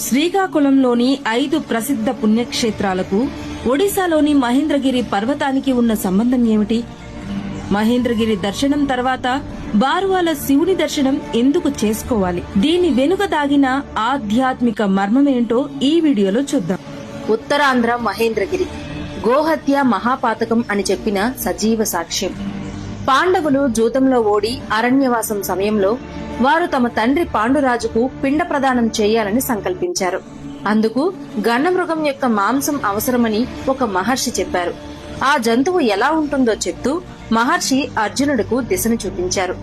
శ్రీకాకుళంలోని 5 ప్రసిద్ధ పుణ్యక్షేత్రాలకు ఒడిశాలోని మహేంద్రగిరి పర్వతానికి ఉన్న సంబంధం ఏమిటి? మహేంద్రగిరి దర్శనం తర్వాత బారువాల శివుని దర్శనం ఎందుకు చేసుకోవాలి? దీని వెనుక దాగిన ఆధ్యాత్మిక మర్మమేంటో ఈ వీడియోలో చూద్దాం. ఉత్తరాంధ్ర మహేంద్రగిరి గోహత్య మహాపాతకం అని చెప్పిన సజీవ సాక్ష్యం. పాండవులు జూతంలో ఓడి అరణ్యవాసం సమయంలో వారు తమ తండ్రి పాండురాజుకు పిండ ప్రదానం చేయాలని సంకల్పించారు. అందుకు గన్నమృగం యొక్క మాంసం అవసరమని ఒక మహర్షి చెప్పారు. ఆ జంతువు ఎలా ఉంటుందో చెప్తూ మహర్షి అర్జునుడికు దిశను చూపించారు.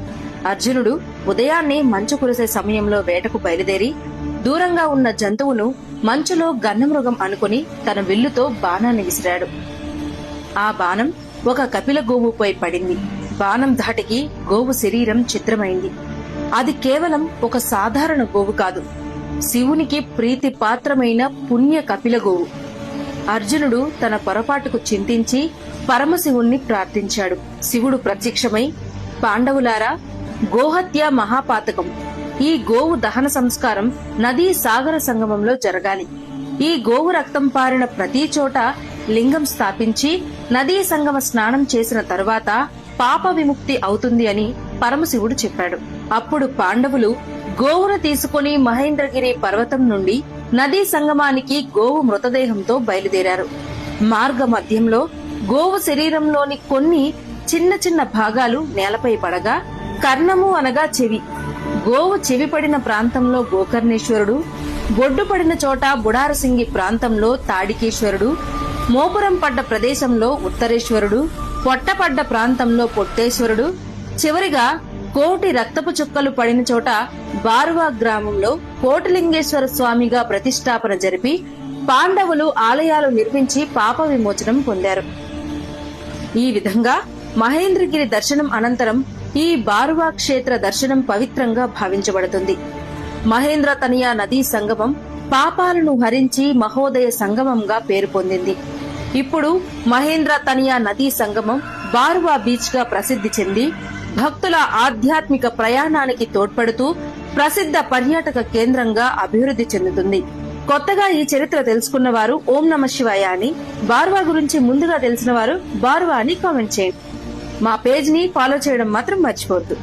అర్జునుడు ఉదయాన్నే మంచు కురిసే సమయంలో వేటకు బయలుదేరి దూరంగా ఉన్న జంతువును మంచులో గన్నమృగం అనుకుని తన విల్లుతో బాణాన్ని విసిరాడు. ఆ బాణం ఒక కపిల గోవుపై పడింది. బాణం ధాటికి గోవు శరీరం చిత్రమైంది. అది కేవలం ఒక సాధారణ గోవు కాదు, శివునికి ప్రీతి పాత్రమైన పుణ్య కపిల గోవు. అర్జునుడు తన పొరపాటుకు చింతించి పరమశివుణ్ణి ప్రార్థించాడు. శివుడు ప్రత్యక్షమై, పాండవులారా, గోహత్య మహాపాతకం. ఈ గోవు దహన సంస్కారం నదీ సాగర సంగమంలో జరగాలి. ఈ గోవు రక్తం పారిన ప్రతి చోట లింగం స్థాపించి నదీ సంగమ స్నానం చేసిన తరువాత పాప విముక్తి అవుతుంది అని పరమశివుడు చెప్పాడు. అప్పుడు పాండవులు గోవును తీసుకుని మహేంద్రగిరి పర్వతం నుండి నదీ సంగమానికి గోవు మృతదేహంతో బయలుదేరారు. మార్గ మధ్యంలో గోవు శరీరంలోని కొన్ని చిన్న చిన్న భాగాలు నేలపై పడగా, కర్ణము అనగా చెవి, గోవు చెవి పడిన ప్రాంతంలో గోకర్ణేశ్వరుడు, బొడ్డు పడిన చోట బుడారసింగి ప్రాంతంలో తాడికేశ్వరుడు, మోపురం పడ్డ ప్రదేశంలో ఉత్తరేశ్వరుడు, పొట్టపడ్డ ప్రాంతంలో పొట్టేశ్వరుడు, చివరిగా కోటి రక్తపు చుక్కలు పడిన చోట బారువా గ్రామంలో కోటిలింగేశ్వర స్వామిగా ప్రతిష్టాపన జరిపి పాండవులు ఆలయాలు నిర్మించి పాప విమోచనం పొందారు. ఈ విధంగా మహేంద్రగిరి దర్శనం అనంతరం ఈ బారువా క్షేత్ర దర్శనం పవిత్రంగా భావించబడుతుంది. మహేంద్ర తనయ నదీ సంగమం పాపాలను హరించి మహోదయ సంగమంగా పేరు పొందింది. ఇప్పుడు మహేంద్ర తనయ నదీ సంగమం బారువా బీచ్ గా ప్రసిద్ధి చెంది భక్తుల ఆధ్యాత్మిక ప్రయాణానికి తోడ్పడుతూ ప్రసిద్ధ పర్యాటక కేంద్రంగా అభివృద్ధి చెందుతుంది. కొత్తగా ఈ చరిత్ర తెలుసుకున్న వారు ఓం నమ శివాయ అని, బారువా గురించి ముందుగా తెలిసిన వారు బారువా అని కామెంట్ చేయండి. మా పేజ్ ని ఫాలో చేయడం మాత్రం మర్చిపోవద్దు.